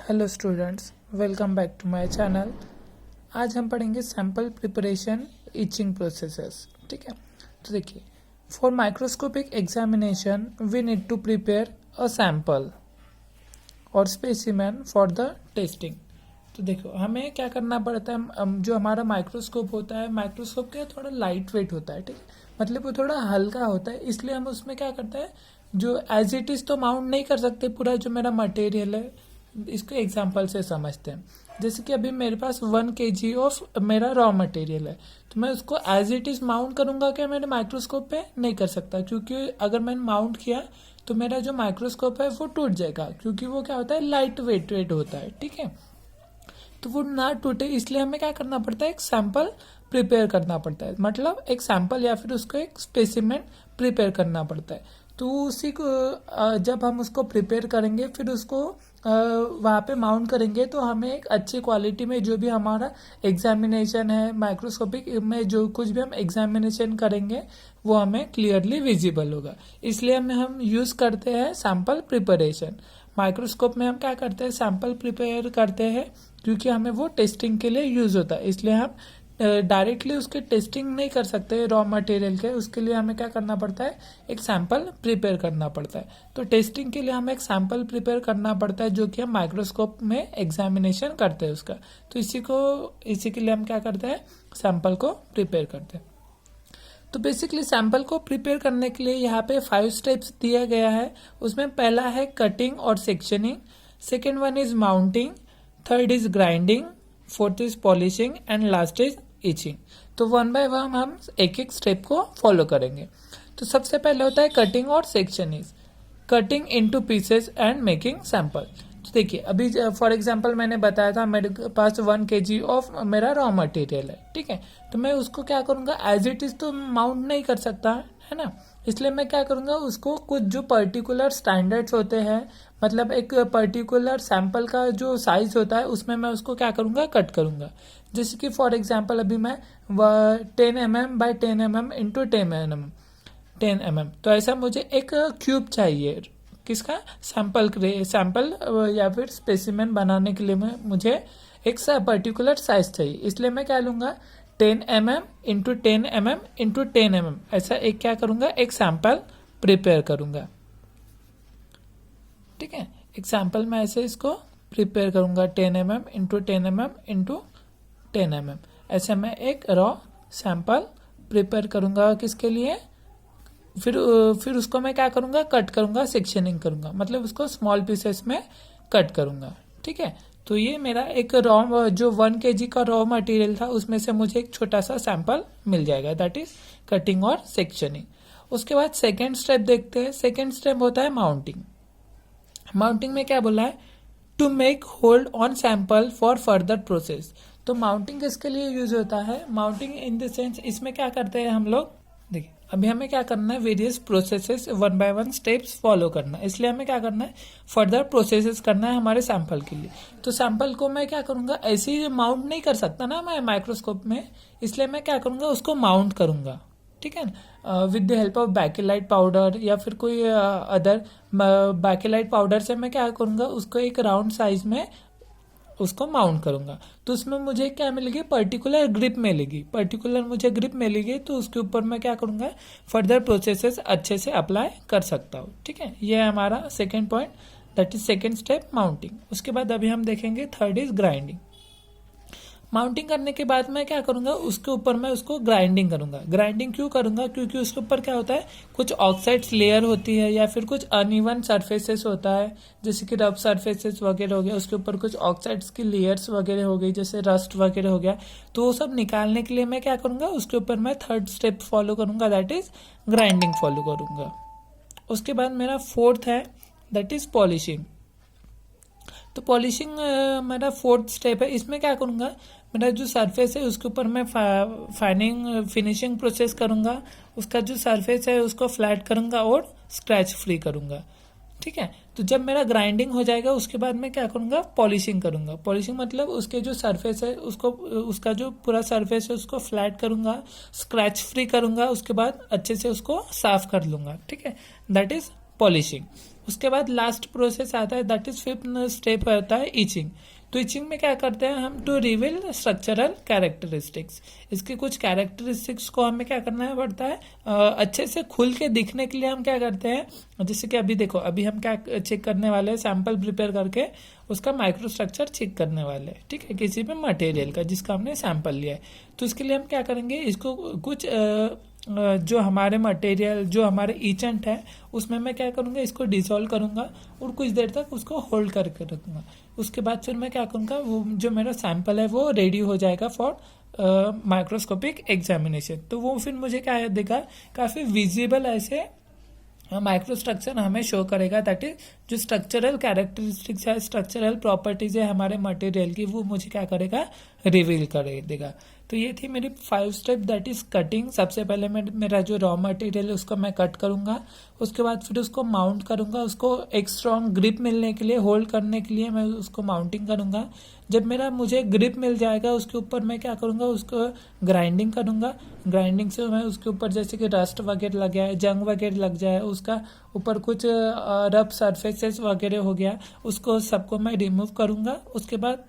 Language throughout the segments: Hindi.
Hello students, welcome back to my channel. आज हम पढ़ेंगे सैम्पल प्रिपरेशन इचिंग प्रोसेसेस। ठीक है, तो देखिए, for microscopic examination we need to prepare a sample और स्पेसिमेन फॉर द टेस्टिंग। तो देखो, हमें क्या करना पड़ता है, जो हमारा माइक्रोस्कोप होता है, माइक्रोस्कोप क्या थोड़ा लाइट वेट होता है। ठीक है, मतलब वो थोड़ा हल्का होता है, इसलिए हम उसमें क्या करते हैं, जो एज इट इज़ तो माउंट नहीं कर सकते पूरा जो मेरा मटेरियल है। इसको एग्जांपल से समझते हैं। जैसे कि अभी मेरे पास 1 kg ऑफ मेरा रॉ मटेरियल है, तो मैं उसको एज इट इज़ माउंट करूँगा क्या मेरे माइक्रोस्कोप पे? नहीं कर सकता, क्योंकि अगर मैंने माउंट किया तो मेरा जो माइक्रोस्कोप है वो टूट जाएगा, क्योंकि वो क्या होता है, लाइट वेट होता है। ठीक है, तो वो ना टूटे इसलिए हमें क्या करना पड़ता है, एक सैंपल प्रिपेयर करना पड़ता है। मतलब एक सैंपल या फिर उसको एक स्पेसिमेन प्रिपेयर करना पड़ता है। तो उसी को जब हम उसको प्रिपेयर करेंगे, फिर उसको वहाँ पे माउंट करेंगे, तो हमें एक अच्छी क्वालिटी में जो भी हमारा एग्जामिनेशन है माइक्रोस्कोपिक में, जो कुछ भी हम एग्जामिनेशन करेंगे वो हमें क्लियरली विजिबल होगा। इसलिए हम यूज़ करते हैं सैंपल प्रिपरेशन। माइक्रोस्कोप में हम क्या करते हैं, सैंपल प्रिपेयर करते हैं, क्योंकि हमें वो टेस्टिंग के लिए यूज़ होता है। इसलिए हम डायरेक्टली उसके टेस्टिंग नहीं कर सकते रॉ मटेरियल के, उसके लिए हमें क्या करना पड़ता है, एक सैंपल प्रिपेयर करना पड़ता है। तो टेस्टिंग के लिए हमें एक सैंपल प्रिपेयर करना पड़ता है, जो कि हम माइक्रोस्कोप में एग्जामिनेशन करते हैं उसका। तो इसी के लिए हम क्या करते हैं, सैंपल को प्रिपेयर करते हैं। तो बेसिकली सैंपल को प्रिपेयर करने के लिए यहाँ पे 5 स्टेप्स दिया गया है। उसमें पहला है कटिंग और sectioning, second one is mounting, third is grinding, fourth is polishing and last is etching. तो वन बाय वन हम एक एक स्टेप को फॉलो करेंगे। तो सबसे पहले होता है कटिंग और sectioning, cutting into pieces and making sample. तो देखिए, अभी फॉर एग्जांपल मैंने बताया था मेरे पास 1 kg ऑफ मेरा रॉ मटेरियल है। ठीक है, तो मैं उसको क्या करूँगा, एज इट इज़ तो माउंट नहीं कर सकता है ना, इसलिए मैं क्या करूँगा, उसको कुछ जो पर्टिकुलर स्टैंडर्ड्स होते हैं, मतलब एक पर्टिकुलर सैंपल का जो साइज होता है, उसमें मैं उसको क्या करूँगा, कट करूँगा। जैसे कि फॉर एग्जांपल अभी मैं 10 mm by 10 mm into 10 mm, तो ऐसा मुझे एक क्यूब चाहिए, किसका, सैंपल या फिर स्पेसिमेन बनाने के लिए मुझे एक पर्टिकुलर साइज चाहिए। इसलिए मैं क्या लूँगा, 10 mm into 10 mm into 10 mm, ऐसा एक क्या करूँगा, एक सैंपल प्रिपेयर करूँगा। ठीक है, एक सैंपल मैं ऐसे इसको प्रिपेयर करूँगा, 10 mm into 10 mm into 10 mm। ऐसे मैं एक रॉ सैंपल प्रिपेयर करूँगा, किसके लिए, फिर उसको मैं क्या करूँगा, कट करूँगा, सेक्शनिंग करूँगा, मतलब उसको स्मॉल पीसेस में कट करूँगा। ठीक है, तो ये मेरा एक रॉ जो 1 kg का रॉ मटेरियल था, उसमें से मुझे एक छोटा सा सैंपल मिल जाएगा, दैट इज कटिंग और सेक्शनिंग। उसके बाद सेकेंड स्टेप देखते हैं। सेकेंड स्टेप होता है माउंटिंग। माउंटिंग में क्या बोला है, to make hold on sample for further process. तो माउंटिंग किसके लिए यूज होता है, माउंटिंग इन द सेंस, इसमें क्या करते हैं हम लोग, देखिए अभी हमें क्या करना है, various processes 1 by 1 steps follow करना है। इसलिए हमें क्या करना है, फर्दर प्रोसेसेस करना है हमारे सैंपल के लिए। तो सैंपल को मैं क्या करूँगा, ऐसे ही माउंट नहीं कर सकता ना मैं माइक्रोस्कोप में, इसलिए मैं क्या करूँगा, उसको माउंट करूँगा। ठीक है, with the help of Bakelite powder या फिर कोई अदर बैकेलाइट पाउडर से मैं क्या करूँगा, उसको एक राउंड साइज में उसको माउंट करूँगा। तो उसमें मुझे क्या मिलेगी, पर्टिकुलर ग्रिप मिलेगी, तो उसके ऊपर मैं क्या करूँगा, फर्दर प्रोसेसेस अच्छे से अप्लाई कर सकता हूँ। ठीक है, ये है हमारा second point, that is second step mounting. उसके बाद अभी हम देखेंगे थर्ड इज ग्राइंडिंग। माउंटिंग करने के बाद मैं क्या करूँगा, उसके ऊपर मैं उसको ग्राइंडिंग करूँगा। ग्राइंडिंग क्यों करूँगा, क्योंकि उसके ऊपर क्या होता है, कुछ ऑक्साइड्स लेयर होती है या फिर कुछ अनइवन सरफेसेस होता है, जैसे कि रफ सरफेसेस वगैरह हो गया, उसके ऊपर कुछ ऑक्साइड्स की लेयर्स वगैरह हो गई, जैसे रस्ट वगैरह हो गया। तो वो सब निकालने के लिए मैं क्या करूँगा, उसके ऊपर मैं थर्ड स्टेप फॉलो करूँगा, दैट इज ग्राइंडिंग फॉलो करूँगा। उसके बाद मेरा फोर्थ है, दैट इज पॉलिशिंग। तो पॉलिशिंग मेरा फोर्थ स्टेप है। इसमें क्या करूँगा, मेरा जो सरफेस है उसके ऊपर मैं फिनिशिंग प्रोसेस करूँगा, उसका जो सरफेस है उसको फ्लैट करूँगा और स्क्रैच फ्री करूँगा। ठीक है, तो जब मेरा ग्राइंडिंग हो जाएगा उसके बाद मैं क्या करूँगा, पॉलिशिंग करूँगा। पॉलिशिंग मतलब उसके जो सरफेस है उसको, उसका जो पूरा सरफेस है उसको फ्लैट करूँगा, स्क्रैच फ्री करूँगा, उसके बाद अच्छे से उसको साफ कर लूँगा। ठीक है, दैट इज पॉलिशिंग। उसके बाद लास्ट प्रोसेस आता है, दैट इज फिफ्थ स्टेप होता है इचिंग। तो इचिंग में क्या करते हैं हम, टू रिवील स्ट्रक्चरल कैरेक्टरिस्टिक्स। इसके कुछ कैरेक्टरिस्टिक्स को हमें क्या करना पड़ता है, अच्छे से खुल के दिखने के लिए हम क्या करते हैं, जैसे कि अभी देखो, अभी हम क्या चेक करने वाले हैं, सैंपल प्रिपेयर करके उसका माइक्रो स्ट्रक्चर चेक करने वाले हैं, ठीक है, किसी भी मटेरियल का जिसका हमने सैंपल लिया है। तो इसके लिए हम क्या करेंगे, इसको कुछ जो हमारे मटेरियल, जो हमारे इचेंट है, उसमें मैं क्या करूँगा, इसको डिसॉल्व करूँगा और कुछ देर तक उसको होल्ड करके रखूँगा। उसके बाद फिर मैं क्या करूँगा, वो जो मेरा सैंपल है वो रेडी हो जाएगा फॉर माइक्रोस्कोपिक एग्जामिनेशन। तो वो फिर मुझे क्या देगा, काफ़ी विजिबल ऐसे माइक्रो स्ट्रक्चर हमें शो करेगा, दैट इज जो स्ट्रक्चरल कैरेक्टरिस्टिक्स है, स्ट्रक्चरल प्रॉपर्टीज है हमारे मटेरियल की, वो मुझे क्या करेगा, रिवील कर देगा। तो ये थी मेरी 5 स्टेप, दैट इज कटिंग। सबसे पहले मैं मेरा जो रॉ मटेरियल है उसको मैं कट करूंगा, उसके बाद फिर उसको माउंट करूंगा, उसको एक स्ट्रॉन्ग ग्रिप मिलने के लिए, होल्ड करने के लिए मैं उसको माउंटिंग करूंगा। जब मेरा मुझे ग्रिप मिल जाएगा उसके ऊपर मैं क्या करूंगा, उसको ग्राइंडिंग करूंगा। ग्राइंडिंग से मैं उसके ऊपर जैसे कि रस्ट वगैरह लग गया है, जंग वगैरह लग जाए, उसका ऊपर कुछ रफ सरफेसेस वगैरह हो गया, उसको सबको मैं रिमूव करूंगा। उसके बाद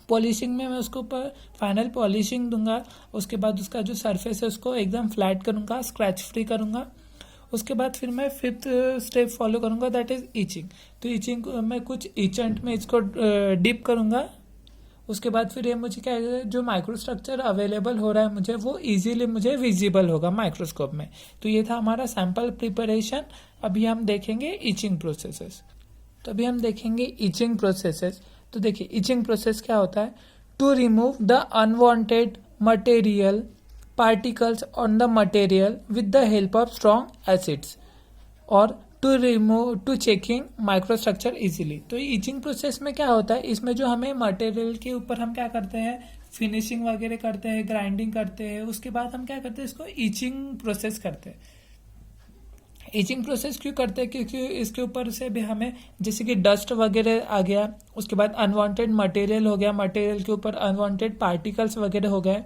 पॉलिशिंग में मैं उसके ऊपर फाइनल पॉलिशिंग दूंगा। उसके बाद उसका जो सरफेस है उसको एकदम फ्लैट करूंगा, स्क्रैच फ्री करूंगा। उसके बाद फिर मैं 5th स्टेप फॉलो करूंगा, दैट इज इचिंग। तो इचिंग में कुछ इचेंट में इसको डिप करूंगा। उसके बाद फिर ये मुझे क्या है, जो माइक्रो स्ट्रक्चर अवेलेबल हो रहा है मुझे, वो इजीली मुझे विजिबल होगा माइक्रोस्कोप में। तो ये था हमारा सैंपल प्रिपरेशन। अभी हम देखेंगे इचिंग प्रोसेसेस। तो अभी हम देखेंगे इचिंग प्रोसेसेस। तो देखिए इचिंग प्रोसेस क्या होता है, to remove the unwanted material particles on the material with the help of strong acids और टू चेकिंग माइक्रोस्ट्रक्चर इजीली। तो इचिंग प्रोसेस में क्या होता है, इसमें जो हमें मटेरियल के ऊपर हम क्या करते हैं, फिनिशिंग वगैरह करते हैं, ग्राइंडिंग करते हैं, उसके बाद हम क्या करते हैं, इसको इचिंग प्रोसेस करते हैं। इचिंग प्रोसेस क्यों करते हैं, क्योंकि इसके ऊपर से भी हमें जैसे कि डस्ट वगैरह आ गया, उसके बाद अनवांटेड मटेरियल हो गया, मटेरियल के ऊपर अनवांटेड पार्टिकल्स वगैरह हो गए,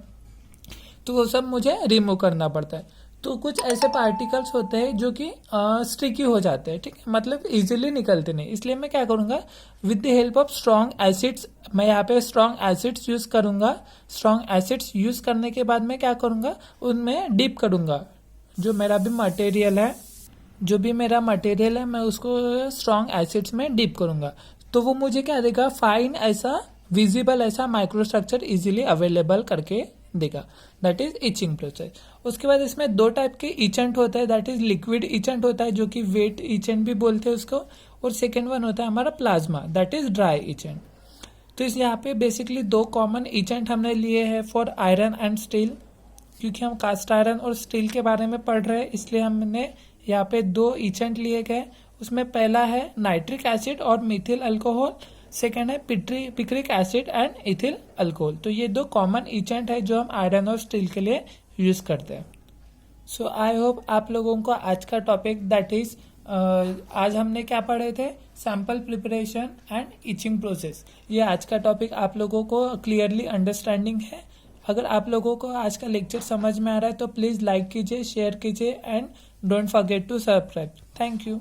तो वो सब मुझे रिमूव करना पड़ता है। तो कुछ ऐसे पार्टिकल्स होते हैं जो कि स्टिकी हो जाते हैं, ठीक है, मतलब इजीली निकलते नहीं। इसलिए मैं क्या करूँगा, with the help of strong acids, मैं यहाँ पे स्ट्रॉन्ग एसिड्स यूज करूँगा। स्ट्रॉन्ग एसिड्स यूज करने के बाद मैं क्या करूँगा, उनमें डिप करूँगा। जो मेरा भी मटेरियल है मैं उसको स्ट्रॉन्ग एसिड्स में डिप करूँगा। तो वो मुझे क्या देगा, फाइन ऐसा विजिबल ऐसा माइक्रोस्ट्रक्चर इजीली अवेलेबल करके देगा, दैट इज इचिंग प्रोसेस। उसके बाद इसमें 2 टाइप के इचेंट होता है, दैट इज लिक्विड इचेंट होता है जो कि वेट इचेंट भी बोलते हैं उसको, और सेकेंड वन होता है हमारा plasma, that is dry etchant. तो इस यहाँ पे बेसिकली 2 कॉमन इचेंट हमने लिए हैं फॉर आयरन एंड स्टील, क्योंकि हम कास्ट आयरन और स्टील के बारे में पढ़ रहे हैं, इसलिए हमने यहाँ पे 2 इचेंट लिए गए। उसमें पहला है नाइट्रिक एसिड और मिथिल अल्कोहल, सेकेंड है picric acid and ethyl alcohol. तो ये 2 कॉमन इचेंट है जो हम आयरन और स्टील के लिए यूज करते हैं। सो आई होप आप लोगों को आज का टॉपिक, दैट इज आज हमने क्या पढ़े थे, sample preparation and itching process, ये आज का टॉपिक आप लोगों को क्लियरली अंडरस्टैंडिंग है। अगर आप लोगों को आज का लेक्चर समझ में आ रहा है तो प्लीज लाइक कीजिए, शेयर कीजिए and don't forget to subscribe. Thank you.